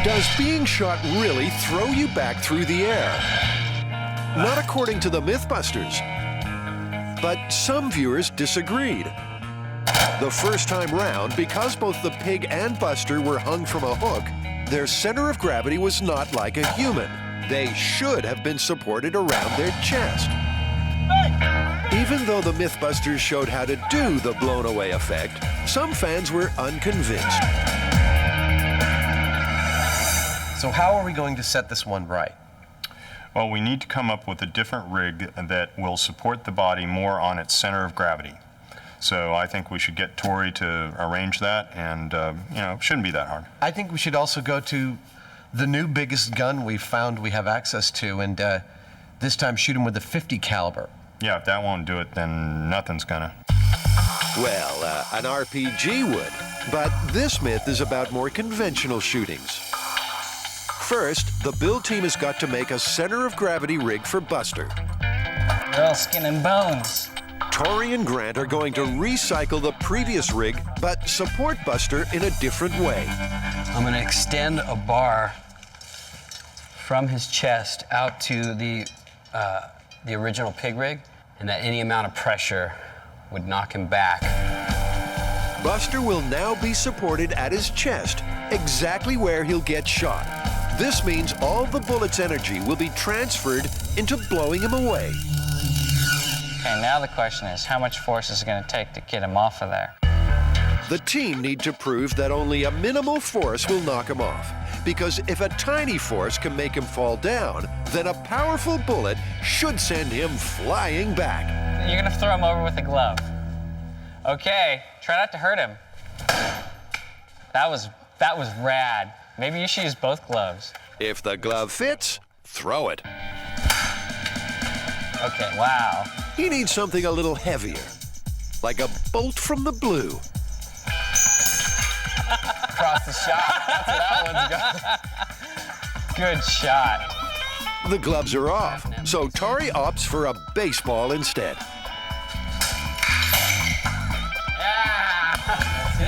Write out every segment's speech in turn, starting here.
Does being shot really throw you back through the air? Not according to the MythBusters. But some viewers disagreed. The first time round, because both the pig and Buster were hung from a hook, their center of gravity was not like a human. They should have been supported around their chest. Even though the MythBusters showed how to do the blown-away effect, some fans were unconvinced. So how are we going to set this one right? Well, we need to come up with a different rig that will support the body more on its center of gravity. So I think we should get Tori to arrange that, and it shouldn't be that hard. I think we should also go to the new biggest gun we found we have access to, and this time shoot him with a .50 caliber. Yeah, if that won't do it, then nothing's gonna. Well, an RPG would. But this myth is about more conventional shootings. First, the build team has got to make a center of gravity rig for Buster. They're all skin and bones. Tori and Grant are going to recycle the previous rig, but support Buster in a different way. I'm gonna extend a bar from his chest out to the original pig rig, and that any amount of pressure would knock him back. Buster will now be supported at his chest, exactly where he'll get shot. This means all the bullet's energy will be transferred into blowing him away. Okay, now the question is, how much force is it going to take to get him off of there? The team need to prove that only a minimal force will knock him off. Because if a tiny force can make him fall down, then a powerful bullet should send him flying back. You're going to throw him over with a glove. Okay, try not to hurt him. That was rad. Maybe you should use both gloves. If the glove fits, throw it. Okay, wow. He needs something a little heavier, like a bolt from the blue. Across the shot. That's where that one's going. Good shot. The gloves are off, so Tori opts for a baseball instead. That's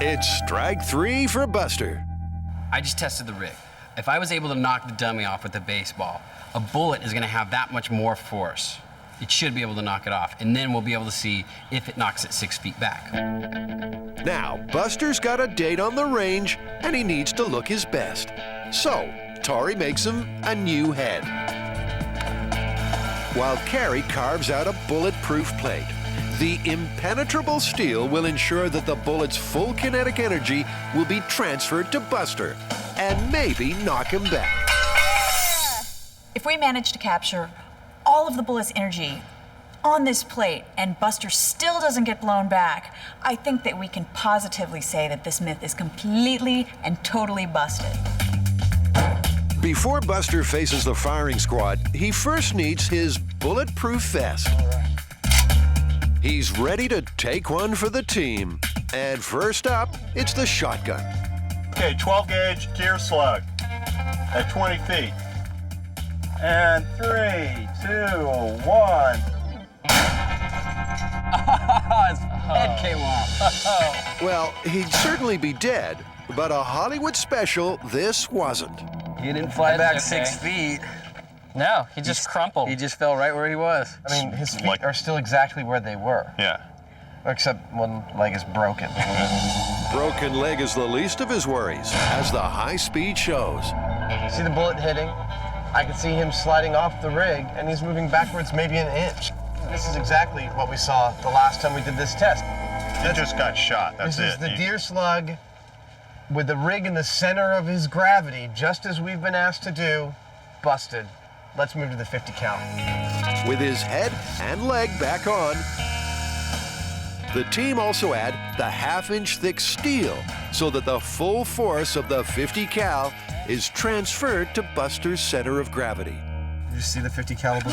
it. It's strike 3 for Buster. I just tested the rig. If I was able to knock the dummy off with a baseball, a bullet is gonna have that much more force. It should be able to knock it off, and then we'll be able to see if it knocks it 6 feet back. Now, Buster's got a date on the range, and he needs to look his best. So, Tori makes him a new head, while Carrie carves out a bulletproof plate. The impenetrable steel will ensure that the bullet's full kinetic energy will be transferred to Buster, and maybe knock him back. If we manage to capture all of the bullet's energy on this plate and Buster still doesn't get blown back, I think that we can positively say that this myth is completely and totally busted. Before Buster faces the firing squad, he first needs his bulletproof vest. He's ready to take one for the team. And first up, it's the shotgun. Okay, 12 gauge deer slug at 20 feet. And 3, 2, 1. His head came off. Well, he'd certainly be dead, but a Hollywood special this wasn't. He didn't fly back okay. 6 feet. No, he just crumpled. He just fell right where he was. I mean, his feet are still exactly where they were, Yeah. except one leg is broken. Broken leg is the least of his worries, as the high speed shows. See the bullet hitting? I can see him sliding off the rig, and he's moving backwards maybe an inch. This is exactly what we saw the last time we did this test. He just got shot, that's This it. is the deer slug with the rig in the center of his gravity, just as we've been asked to do, busted. Let's move to the .50 cal. With his head and leg back on, the team also add the half-inch thick steel so that the full force of the .50 cal is transferred to Buster's center of gravity. Did you see the .50 caliber?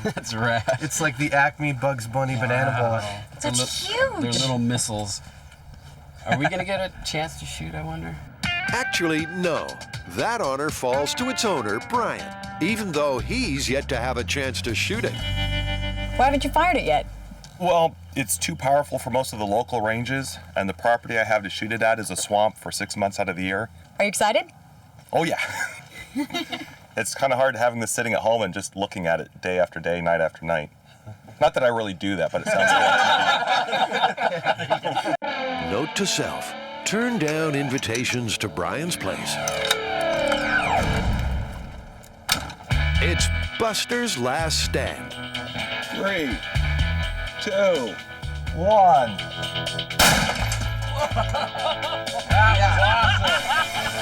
That's rad. It's like the Acme Bugs Bunny banana ball. That's huge. They're little missiles. Are we gonna get a chance to shoot, I wonder? Actually, no. That honor falls to its owner, Brian, even though he's yet to have a chance to shoot it. Why haven't you fired it yet? Well, it's too powerful for most of the local ranges, and the property I have to shoot it at is a swamp for 6 months out of the year. Are you excited? Oh, yeah. It's kind of hard having this sitting at home and just looking at it day after day, night after night. Not that I really do that, but it sounds good. Note to self, turn down invitations to Brian's place. It's Buster's last stand. 3, 2, 1.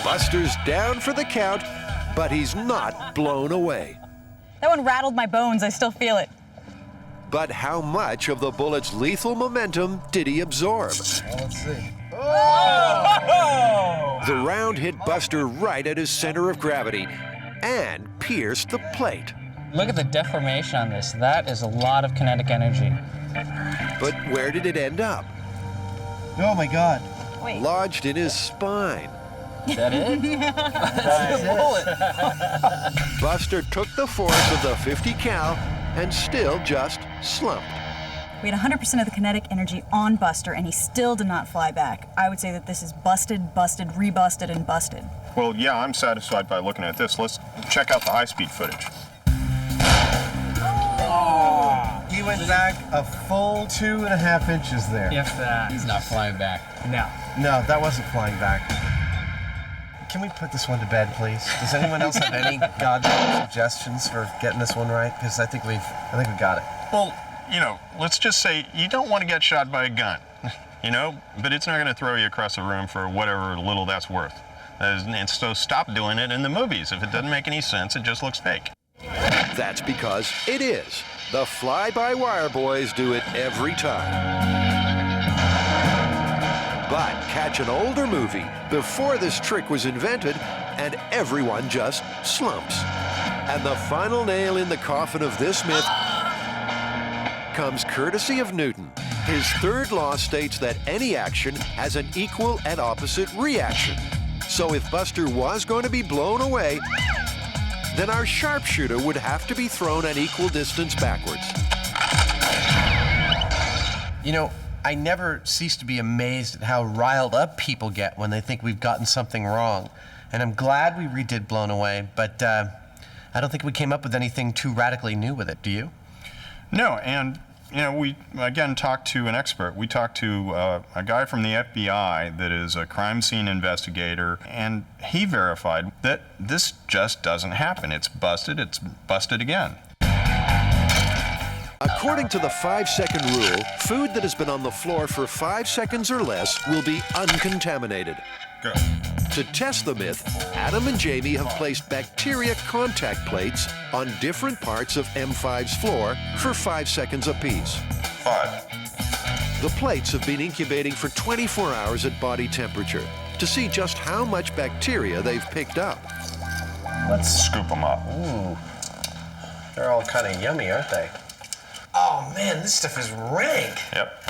Buster's down for the count, but he's not blown away. That one rattled my bones. I still feel it. But how much of the bullet's lethal momentum did he absorb? Let's see. The round hit Buster right at his center of gravity and pierced the plate. Look at the deformation on this. That is a lot of kinetic energy. But where did it end up? Oh my God. Wait. Lodged in his spine. Is that it? Buster took the force of the 50 cal and still just slumped. We had 100% of the kinetic energy on Buster, and he still did not fly back. I would say that this is busted, busted, rebusted, and busted. Well, yeah, I'm satisfied by looking at this. Let's check out the high-speed footage. He went back a full 2.5 inches there. If that. He's not flying back. No. No, that wasn't flying back. Can we put this one to bed, please? Does anyone else have any goddamn suggestions for getting this one right? Because I think we got it. Well, you know, let's just say you don't want to get shot by a gun, you know, but it's not going to throw you across the room for whatever little that's worth. And so stop doing it in the movies. If it doesn't make any sense, it just looks fake. That's because it is. The fly-by-wire boys do it every time. But catch an older movie before this trick was invented, and everyone just slumps. And the final nail in the coffin of this myth comes courtesy of Newton. His third law states that any action has an equal and opposite reaction. So if Buster was going to be blown away, then our sharpshooter would have to be thrown an equal distance backwards. You know, I never cease to be amazed at how riled up people get when they think we've gotten something wrong. And I'm glad we redid Blown Away, but I don't think we came up with anything too radically new with it, do you? No, and you know, we again talked to an expert. We talked to a guy from the FBI that is a crime scene investigator, and he verified that this just doesn't happen. It's busted again. According to the 5-second rule, food that has been on the floor for 5 seconds or less will be uncontaminated. Good. To test the myth, Adam and Jamie have placed bacteria contact plates on different parts of M5's floor for 5 seconds apiece. 5. The plates have been incubating for 24 hours at body temperature to see just how much bacteria they've picked up. Let's scoop them up. Ooh. They're all kind of yummy, aren't they? Oh man, this stuff is rank. Yep.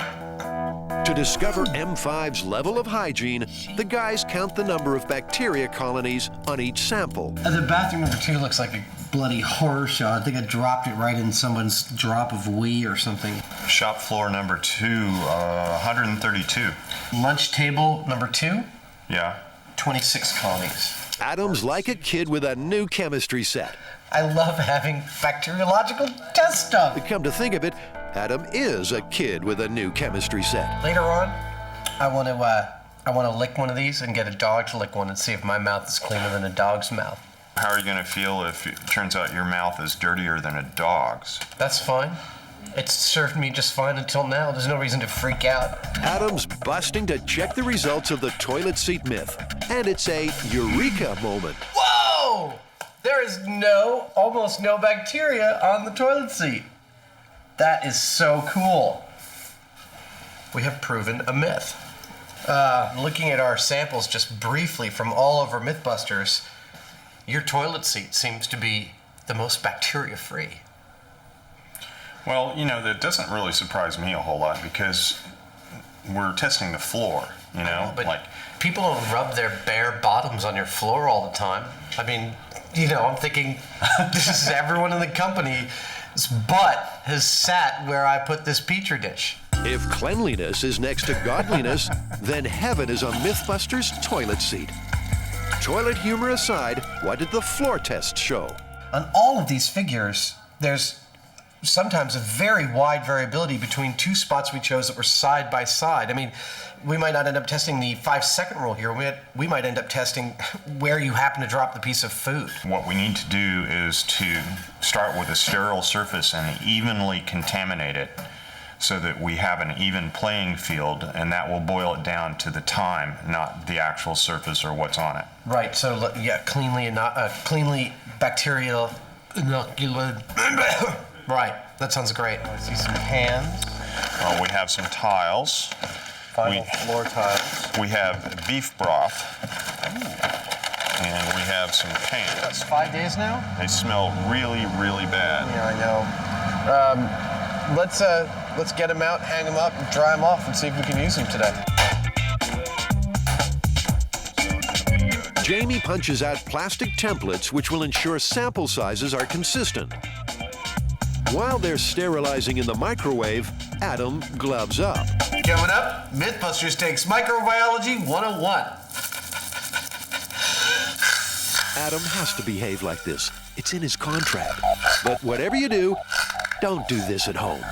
To discover M5's level of hygiene, the guys count the number of bacteria colonies on each sample. The bathroom number 2 looks like a bloody horror show. I think I dropped it right in someone's drop of wee or something. Shop floor number 2, 132. Lunch table number 2, Yeah. 26 colonies. Adam's like a kid with a new chemistry set. I love having bacteriological test stuff. Come to think of it, Adam is a kid with a new chemistry set. Later on, I want to lick one of these and get a dog to lick one and see if my mouth is cleaner than a dog's mouth. How are you going to feel if it turns out your mouth is dirtier than a dog's? That's fine. It's served me just fine until now. There's no reason to freak out. Adam's busting to check the results of the toilet seat myth, and it's a eureka moment. Whoa! There is almost no bacteria on the toilet seat. That is so cool. We have proven a myth. Looking at our samples just briefly from all over MythBusters, your toilet seat seems to be the most bacteria-free. Well, you know, that doesn't really surprise me a whole lot because we're testing the floor, you know? But people don't rub their bare bottoms on your floor all the time. I mean, you know, I'm thinking this is everyone in the company His butt has sat where I put this Petri dish. If cleanliness is next to godliness, then heaven is a MythBusters toilet seat. Toilet humor aside, what did the floor test show? On all of these figures, there's sometimes a very wide variability between two spots we chose that were side by side. I mean, we might not end up testing the 5-second rule here. We might end up testing where you happen to drop the piece of food. What we need to do is to start with a sterile surface and evenly contaminate it so that we have an even playing field, and that will boil it down to the time, not the actual surface or what's on it. Right, so yeah, cleanly bacterial inoculated. Right, that sounds great. I see some pans. We have some tiles. Final floor tiles. We have beef broth. And we have some pans. That's 5 days now? They smell really, really bad. Yeah, I know. Let's get them out, hang them up, and dry them off, and see if we can use them today. Jamie punches out plastic templates which will ensure sample sizes are consistent. While they're sterilizing in the microwave, Adam gloves up. Coming up, MythBusters takes Microbiology 101. Adam has to behave like this. It's in his contract. But whatever you do, don't do this at home.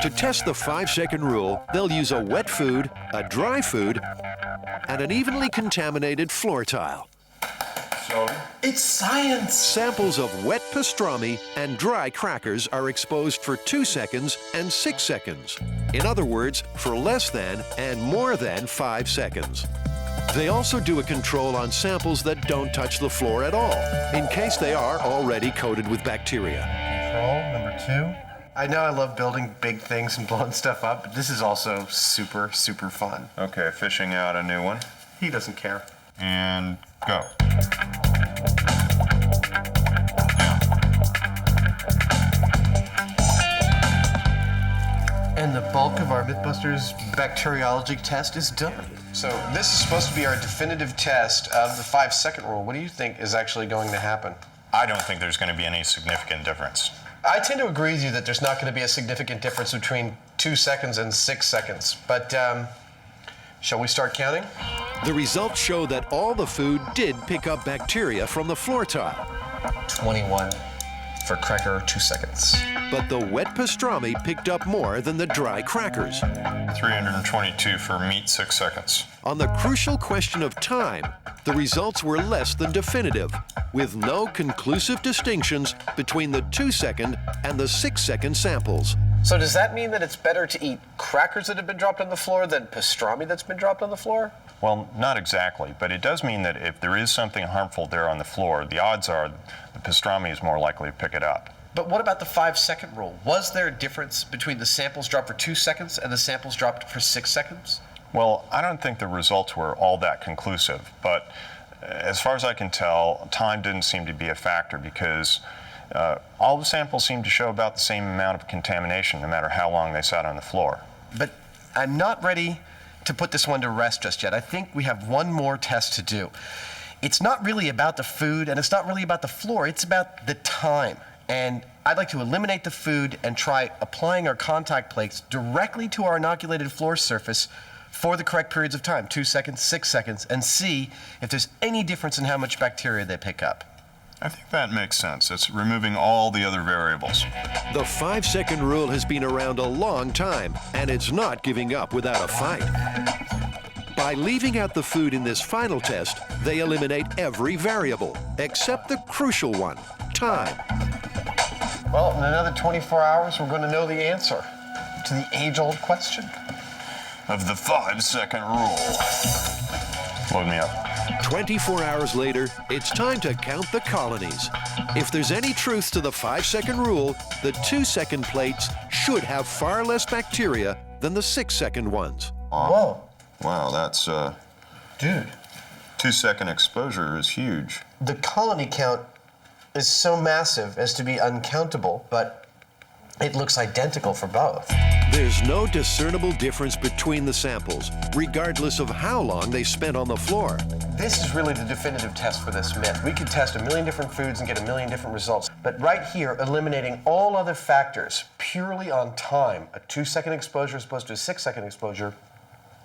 To test the 5-second rule, they'll use a wet food, a dry food, and an evenly contaminated floor tile. So, It's science. Samples of wet pastrami and dry crackers are exposed for 2 seconds and 6 seconds. In other words, for less than and more than 5 seconds. They also do a control on samples that don't touch the floor at all, in case they are already coated with bacteria. Control number 2. I know I love building big things and blowing stuff up, but this is also super, super fun. okay, fishing out a new one. He doesn't care. And go. And the bulk of our MythBusters bacteriology test is done. So this is supposed to be our definitive test of the 5-second rule. What do you think is actually going to happen? I don't think there's going to be any significant difference. I tend to agree with you that there's not going to be a significant difference between 2 seconds and 6 seconds. But shall we start counting? The results show that all the food did pick up bacteria from the floor tile. 21 for cracker, 2 seconds. But the wet pastrami picked up more than the dry crackers. 322 for meat, 6 seconds. On the crucial question of time, the results were less than definitive, with no conclusive distinctions between the 2-second and the 6-second samples. So does that mean that it's better to eat crackers that have been dropped on the floor than pastrami that's been dropped on the floor? Well, not exactly, but it does mean that if there is something harmful there on the floor, the odds are the pastrami is more likely to pick it up. But what about the 5-second rule? Was there a difference between the samples dropped for 2 seconds and the samples dropped for 6 seconds? Well, I don't think the results were all that conclusive, but as far as I can tell, time didn't seem to be a factor because all the samples seemed to show about the same amount of contamination no matter how long they sat on the floor. But I'm not ready to put this one to rest just yet. I think we have one more test to do. It's not really about the food and it's not really about the floor, it's about the time. And I'd like to eliminate the food and try applying our contact plates directly to our inoculated floor surface for the correct periods of time, 2 seconds, 6 seconds, and see if there's any difference in how much bacteria they pick up. I think that makes sense. It's removing all the other variables. The 5-second rule has been around a long time, and it's not giving up without a fight. By leaving out the food in this final test, they eliminate every variable, except the crucial one, time. Well, in another 24 hours, we're going to know the answer to the age-old question. Of the 5-second rule. Load me up. 24 hours later, it's time to count the colonies. If there's any truth to the 5-second rule, the 2-second plates should have far less bacteria than the 6-second ones. Whoa. Wow, that's Dude. 2-second exposure is huge. The colony count is so massive as to be uncountable, but It looks identical for both. There's no discernible difference between the samples, regardless of how long they spent on the floor. This is really the definitive test for this myth. We could test a million different foods and get a million different results. But right here, eliminating all other factors purely on time, a 2-second exposure as opposed to a 6-second exposure,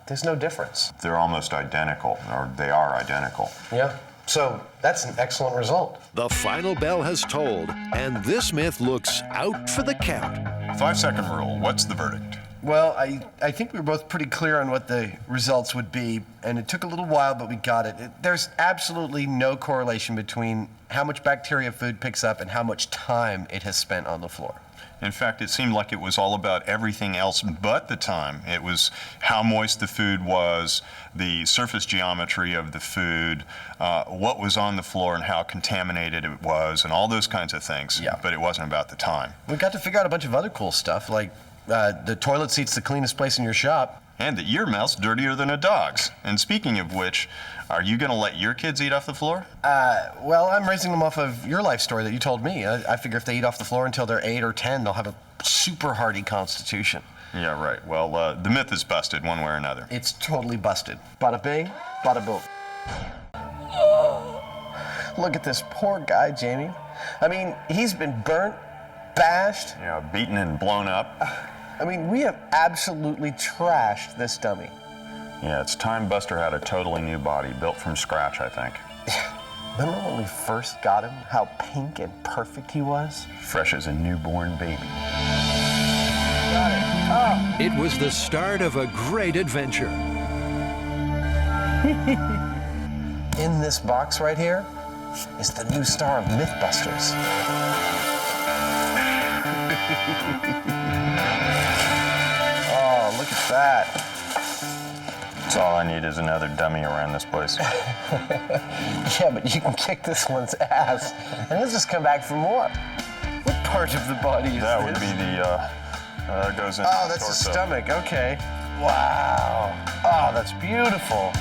there's no difference. They're almost identical, or they are identical. Yeah. So that's an excellent result. The final bell has tolled, and this myth looks out for the count. 5-second rule, what's the verdict? Well, I think we were both pretty clear on what the results would be, and it took a little while, but we got it. There's absolutely no correlation between how much bacteria food picks up and how much time it has spent on the floor. In fact, it seemed like it was all about everything else but the time. It was how moist the food was, the surface geometry of the food, what was on the floor and how contaminated it was, and all those kinds of things. Yeah. But it wasn't about the time. We got to figure out a bunch of other cool stuff, like the toilet seat's the cleanest place in your shop. And that your mouth's dirtier than a dog's. And speaking of which, are you going to let your kids eat off the floor? Well, I'm raising them off of your life story that you told me. I figure if they eat off the floor until they're 8 or 10, they'll have a super hardy constitution. Yeah, right. Well, the myth is busted one way or another. It's totally busted. Bada bing, bada boom. Look at this poor guy, Jamie. I mean, he's been burnt, bashed. Yeah, beaten and blown up. I mean, we have absolutely trashed this dummy. Yeah, it's time Buster had a totally new body, built from scratch, I think. Remember when we first got him, how pink and perfect he was? Fresh as a newborn baby. Got it. Oh. It was the start of a great adventure. In this box right here is the new star of MythBusters. Oh, look at that. That's all I need is another dummy around this place. Yeah, but you can kick this one's ass, and he'll just come back for more. What part of the body is That this? would be the, goes in Oh, the that's the torso. stomach, okay. Wow. Oh, that's beautiful.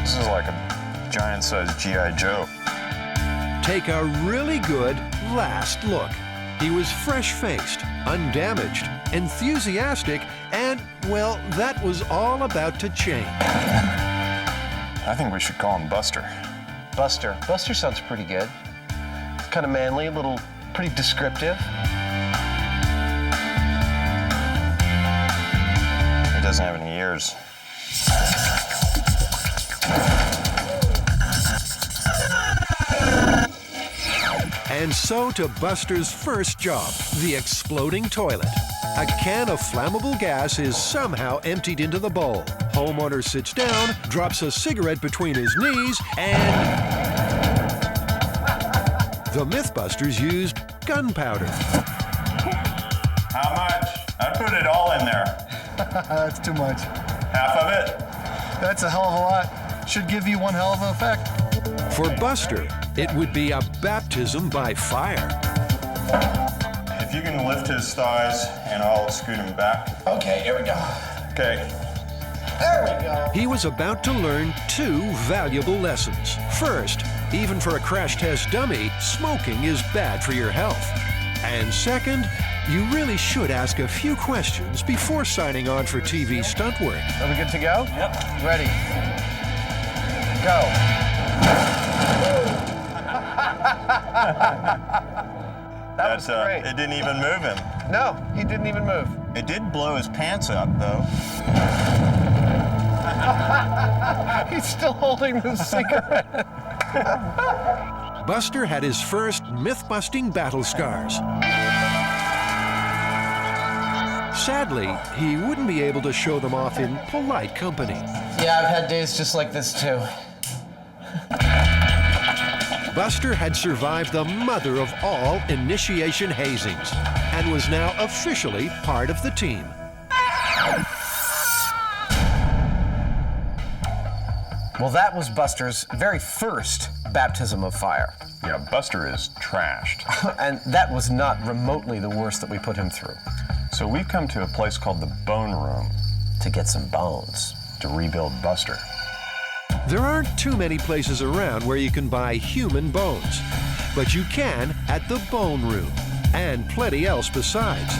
This is like a giant-sized G.I. Joe. Take a really good last look. He was fresh-faced, undamaged, enthusiastic, and, well, that was all about to change. I think we should call him Buster. Buster. Buster sounds pretty good. It's kind of manly, a little, pretty descriptive. He doesn't have any ears. And so to Buster's first job, the exploding toilet. A can of flammable gas is somehow emptied into the bowl. Homeowner sits down, drops a cigarette between his knees, and the MythBusters used gunpowder. How much? I put it all in there. That's too much. Half of it. That's a hell of a lot. Should give you one hell of an effect. For Buster, it would be a baptism by fire. If you can lift his thighs, and I'll scoot him back. Okay, here we go. Okay. There we go. He was about to learn 2 valuable lessons. First, even for a crash test dummy, smoking is bad for your health. And second, you really should ask a few questions before signing on for TV stunt work. Are we good to go? Yep. Ready. Go. That was great. It didn't even move him. No, he didn't even move. It did blow his pants up, though. He's still holding the cigarette. Buster had his first myth-busting battle scars. Sadly, he wouldn't be able to show them off in polite company. Yeah, I've had days just like this too. Buster had survived the mother of all initiation hazings and was now officially part of the team. Well, that was Buster's very first baptism of fire. Yeah, Buster is trashed. And that was not remotely the worst that we put him through. So we've come to a place called the Bone Room To get some bones. to rebuild Buster. There aren't too many places around where you can buy human bones, but you can at the Bone Room, and plenty else besides.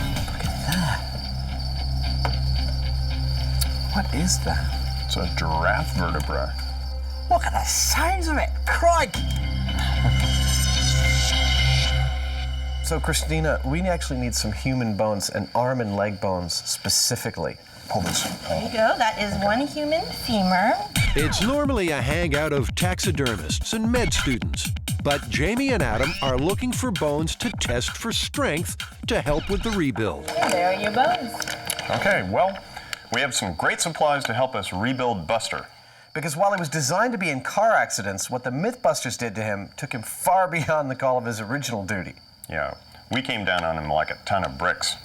is that? It's a giraffe vertebra. Look at the size of it. Crikey! So, Christina, we actually need some human bones and arm and leg bones specifically. Pull this. There you go. That is one human femur. It's normally a hangout of taxidermists and med students, but Jamie and Adam are looking for bones to test for strength to help with the rebuild. And there are your bones. Okay, well, we have some great supplies to help us rebuild Buster. Because while he was designed to be in car accidents, what the MythBusters did to him took him far beyond the call of his original duty. Yeah, we came down on him like a ton of bricks.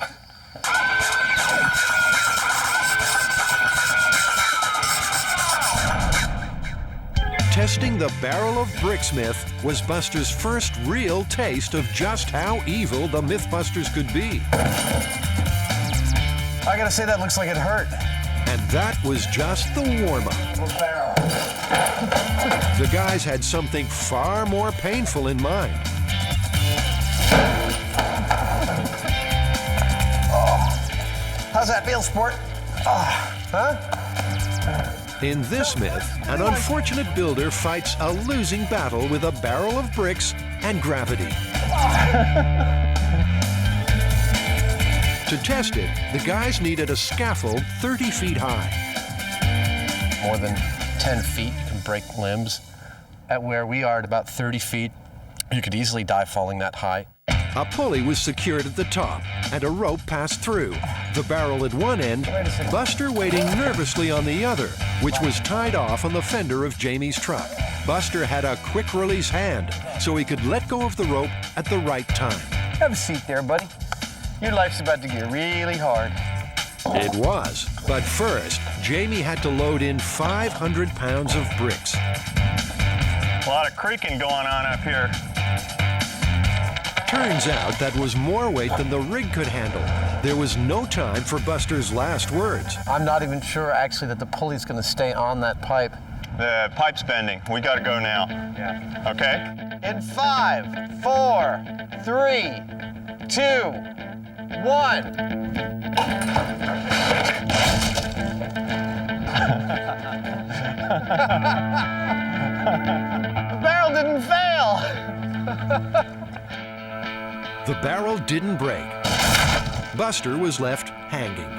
Testing the barrel of bricks myth was Buster's first real taste of just how evil the MythBusters could be. I gotta say, that looks like it hurt. And that was just the warm-up. The guys had something far more painful in mind. How's that feel, sport? In this myth, an unfortunate builder fights a losing battle with a barrel of bricks and gravity. To test it, the guys needed a scaffold 30 feet high. More than 10 feet can break limbs. At where we are at about 30 feet, you could easily die falling that high. A pulley was secured at the top, and a rope passed through. The barrel at one end, Buster waiting nervously on the other, which was tied off on the fender of Jamie's truck. Buster had a quick-release hand, so he could let go of the rope at the right time. Have a seat there, buddy. Your life's about to get really hard. It was, but first, Jamie had to load in 500 pounds of bricks. A lot of creaking going on up here. Turns out that was more weight than the rig could handle. There was no time for Buster's last words. I'm not even sure, actually, that the pulley's gonna stay on that pipe. The pipe's bending. We gotta go now. Yeah. Okay? In 5, 4, 3, 2, 1. The barrel didn't fail. The barrel didn't break. Buster was left hanging.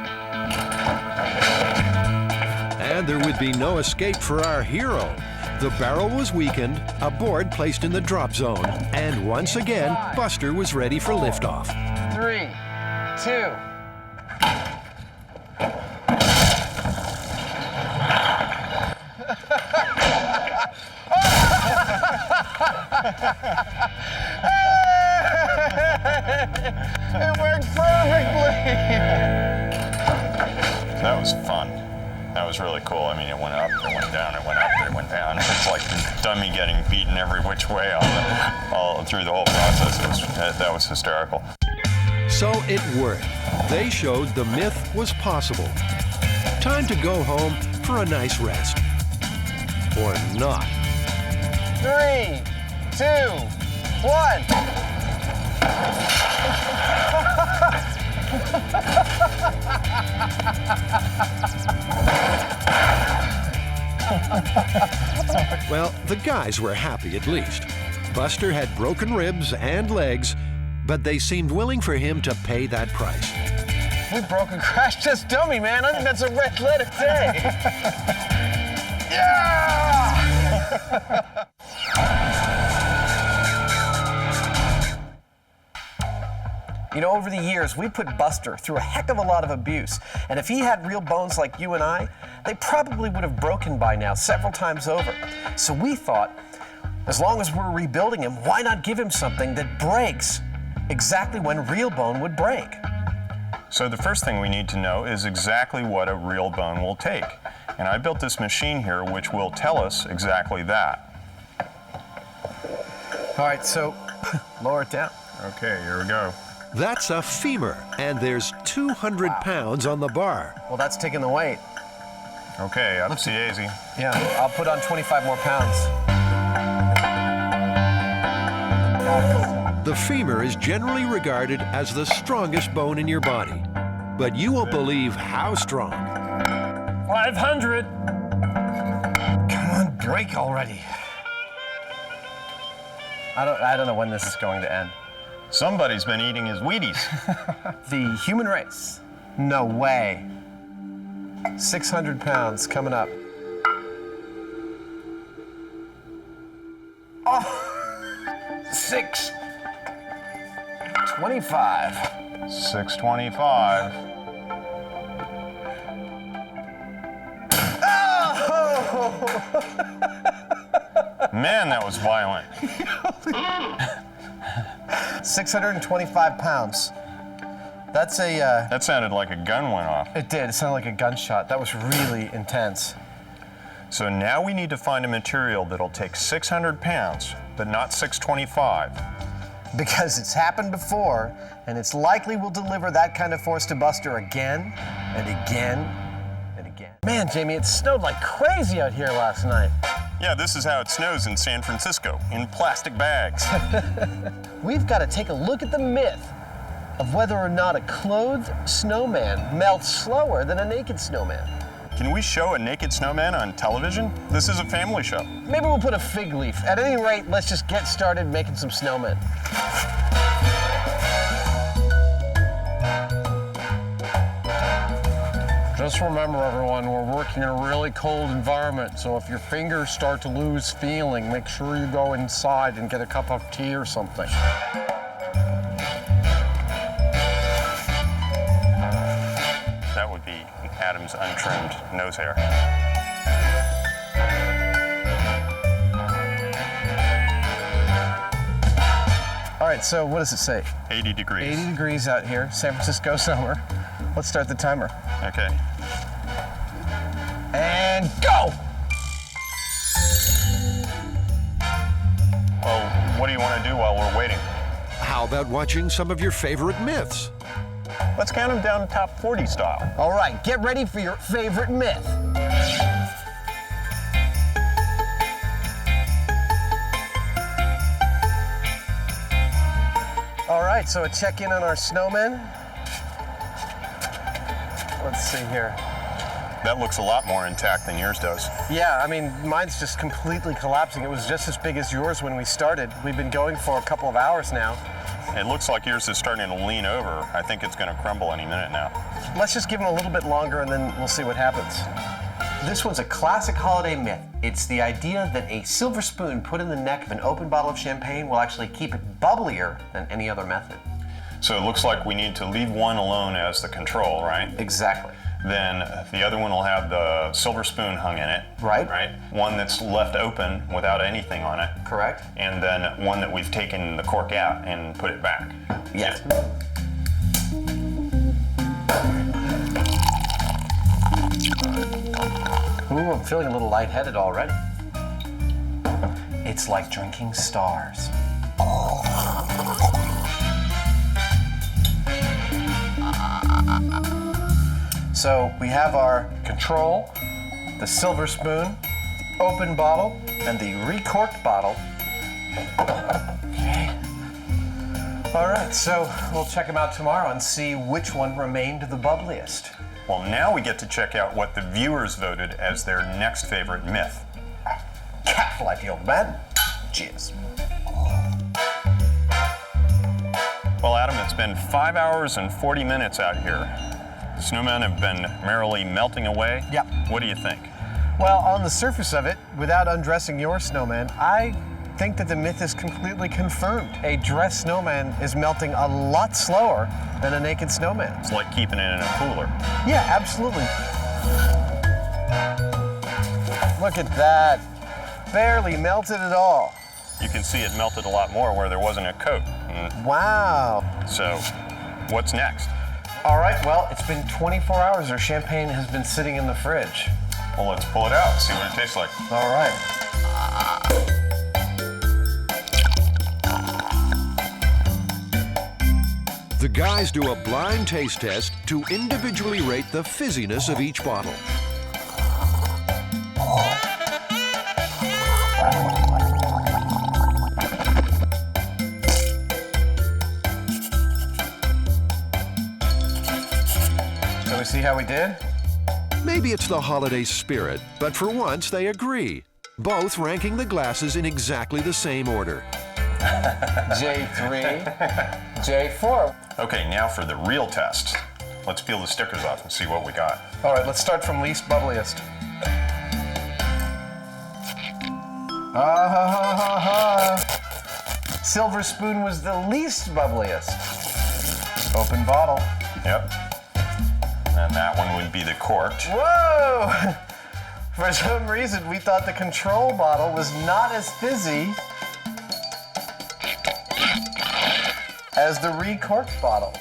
And there would be no escape for our hero. The barrel was weakened, a board placed in the drop zone, and once again, Buster was ready for liftoff. 3, 2. It worked perfectly. That was fun. That was really cool. I mean, it went up, it went down, it went up, it went down. It's like the dummy getting beaten every which way all through the whole process. That was hysterical. So it worked. They showed the myth was possible. Time to go home for a nice rest. Or not. 3, 2, 1. Well, the guys were happy at least. Buster had broken ribs and legs, but they seemed willing for him to pay that price. We broke and crashed this dummy, man. I think that's a red letter day. Yeah! You know, over the years, we put Buster through a heck of a lot of abuse. And if he had real bones like you and I, they probably would have broken by now several times over. So we thought, as long as we're rebuilding him, why not give him something that breaks exactly when real bone would break? So the first thing we need to know is exactly what a real bone will take. And I built this machine here which will tell us exactly that. All right, so lower it down. Okay, here we go. That's a femur, and there's 200 pounds on the bar. Well, that's taking the weight. Okay, up to easy. Yeah, I'll put on 25 more pounds. The femur is generally regarded as the strongest bone in your body, but you won't believe how strong. 500. Come on, break already. I don't know when this is going to end. Somebody's been eating his Wheaties. The human race. No way. 600 pounds coming up. Oh, 625. 625. Oh! Man, that was violent. 625 pounds. That's a, That sounded like a gun went off. it did. It sounded like a gunshot. That was really intense. So now we need to find a material that'll take 600 pounds, but not 625. Because it's happened before, and it's likely will deliver that kind of force to Buster again and again and again. Man, Jamie, it snowed like crazy out here last night. Yeah, this is how it snows in San Francisco, in plastic bags. We've got to take a look at the myth of whether or not a clothed snowman melts slower than a naked snowman. Can we show a naked snowman on television? This is a family show. Maybe we'll put a fig leaf. At any rate, let's just get started making some snowmen. Just remember, everyone, we're working in a really cold environment, so if your fingers start to lose feeling, make sure you go inside and get a cup of tea or something. That would be Adam's untrimmed nose hair. All right, so what does it say? 80 degrees. 80 degrees out here, San Francisco summer. Let's start the timer. Okay. And go! Well, what do you want to do while we're waiting? How about watching some of your favorite myths? Let's count them down top 40 style. All right, get ready for your favorite myth. All right, so a check-in on our snowmen. Let's see here. That looks a lot more intact than yours does. Yeah, I mean, mine's just completely collapsing. It was just as big as yours when we started. We've been going for a couple of hours now. It looks like yours is starting to lean over. I think it's going to crumble any minute now. Let's just give them a little bit longer and then we'll see what happens. This one's a classic holiday myth. It's the idea that a silver spoon put in the neck of an open bottle of champagne will actually keep it bubblier than any other method. So it looks like we need to leave one alone as the control, right? Exactly. Then the other one will have the silver spoon hung in it. Right. Right. One that's left open without anything on it. Correct. And then one that we've taken the cork out and put it back. Yes. Ooh, I'm feeling a little lightheaded already. It's like drinking stars. So we have our control, the silver spoon, the open bottle, and the recorked bottle. Okay. All right, so we'll check them out tomorrow and see which one remained the bubbliest. Well, now we get to check out what the viewers voted as their next favorite myth. Cat like the old man. Cheers. Well, Adam, it's been 5 hours and 40 minutes out here. The snowmen have been merrily melting away. Yep. What do you think? Well, on the surface of it, without undressing your snowman, I think that the myth is completely confirmed. A dressed snowman is melting a lot slower than a naked snowman. It's like keeping it in a cooler. Yeah, absolutely. Look at that. Barely melted at all. You can see it melted a lot more where there wasn't a coat. Wow. So, what's next? All right, well, it's been 24 hours. Our champagne has been sitting in the fridge. Well, let's pull it out and see what it tastes like. All right. The guys do a blind taste test to individually rate the fizziness of each bottle. Shall we see how we did? Maybe it's the holiday spirit, but for once they agree, both ranking the glasses in exactly the same order. J3, J4. Okay, now for the real test. Let's peel the stickers off and see what we got. All right, let's start from least bubbliest. Silver spoon was the least bubbliest. Open bottle. Yep. And that one would be the corked. Whoa! For some reason, we thought the control bottle was not as fizzy as the recorked bottle.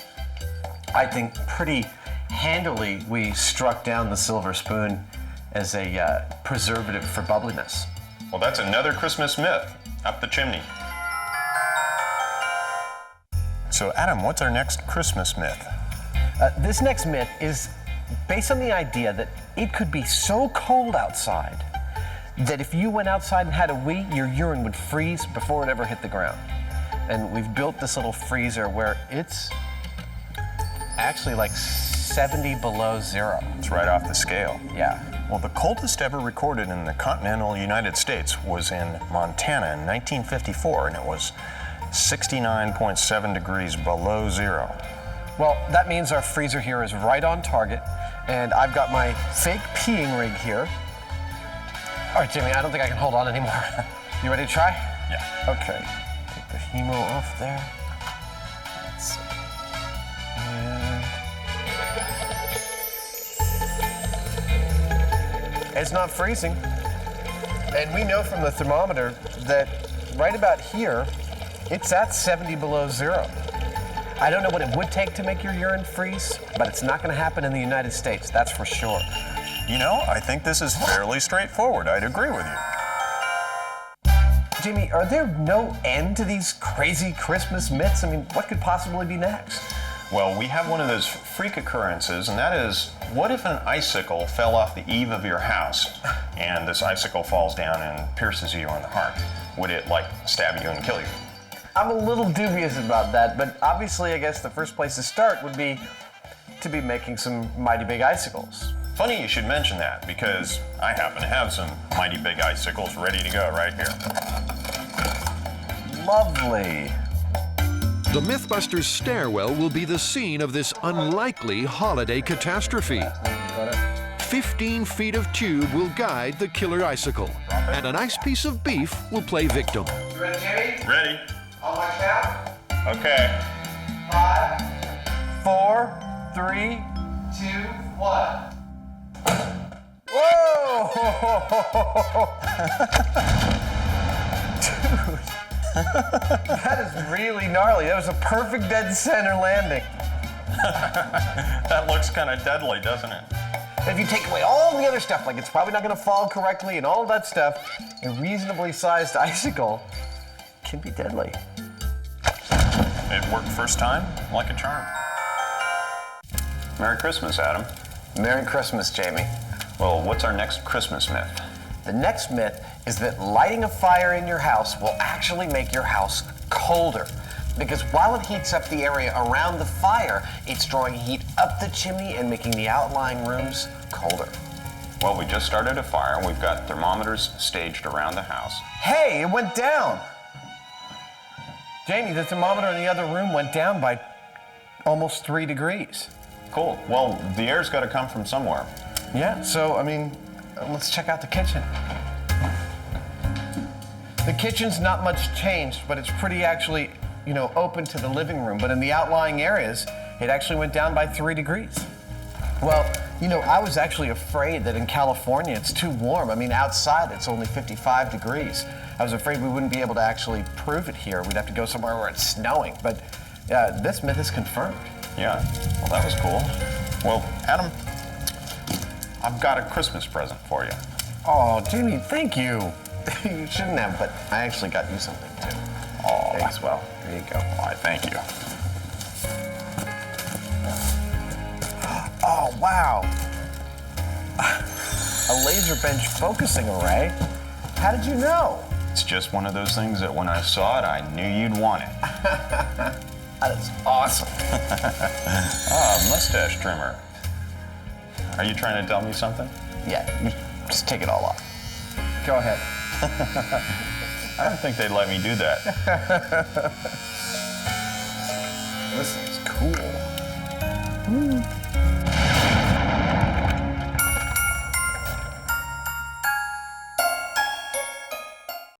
I think pretty handily we struck down the silver spoon as a preservative for bubbliness. Well, that's another Christmas myth up the chimney. So, Adam, what's our next Christmas myth? This next myth is based on the idea that it could be so cold outside that if you went outside and had a wee, your urine would freeze before it ever hit the ground. And we've built this little freezer where it's actually like 70 below zero. It's right off the scale. Yeah. Well, the coldest ever recorded in the continental United States was in Montana in 1954, and it was 69.7 degrees below zero. Well, that means our freezer here is right on target, and I've got my fake peeing rig here. All right, Jimmy, I don't think I can hold on anymore. You ready to try? Yeah. Okay. Take the hemo off there. Let's see. And it's not freezing. And we know from the thermometer that right about here, it's at 70 below zero. I don't know what it would take to make your urine freeze, but it's not going to happen in the United States, that's for sure. You know, I think this is fairly straightforward. I'd agree with you. Jamie, are there no end to these crazy Christmas myths? I mean, what could possibly be next? Well, we have one of those freak occurrences, and that is, what if an icicle fell off the eave of your house, and this icicle falls down and pierces you on the heart? Would it, like, stab you and kill you? I'm a little dubious about that, but obviously I guess the first place to start would be to be making some mighty big icicles. Funny you should mention that, because I happen to have some mighty big icicles ready to go right here. Lovely. The MythBusters stairwell will be the scene of this unlikely holiday catastrophe. 15 feet of tube will guide the killer icicle, and a nice piece of beef will play victim. You ready, Jamie? Ready? On my count. Okay. 5, 4, 3, 2, 1. Whoa! Dude, that is really gnarly. That was a perfect dead center landing. That looks kind of deadly, doesn't it? If you take away all the other stuff, like it's probably not going to fall correctly and all that stuff, a reasonably sized icicle can be deadly. It worked first time, like a charm. Merry Christmas, Adam. Merry Christmas, Jamie. Well, what's our next Christmas myth? The next myth is that lighting a fire in your house will actually make your house colder. Because while it heats up the area around the fire, it's drawing heat up the chimney and making the outlying rooms colder. Well, we just started a fire, and we've got thermometers staged around the house. Hey, it went down! Jamie, the thermometer in the other room went down by almost 3 degrees. Cool. Well, the air's got to come from somewhere. Yeah, so, I mean, let's check out the kitchen. The kitchen's not much changed, but it's pretty actually, open to the living room. But in the outlying areas, it actually went down by 3 degrees. Well, I was actually afraid that in California it's too warm. I mean, outside it's only 55 degrees. I was afraid we wouldn't be able to actually prove it here. We'd have to go somewhere where it's snowing. But this myth is confirmed. Yeah, well, that was cool. Well, Adam, I've got a Christmas present for you. Oh, Jamie, thank you. You shouldn't have, but I actually got you something too. Oh, thanks. Well, there you go. Why, thank you. Oh, wow. A laser bench focusing array? How did you know? It's just one of those things that when I saw it, I knew you'd want it. That is awesome. Mustache trimmer. Are you trying to tell me something? Yeah, just take it all off. Go ahead. I don't think they'd let me do that. This is cool.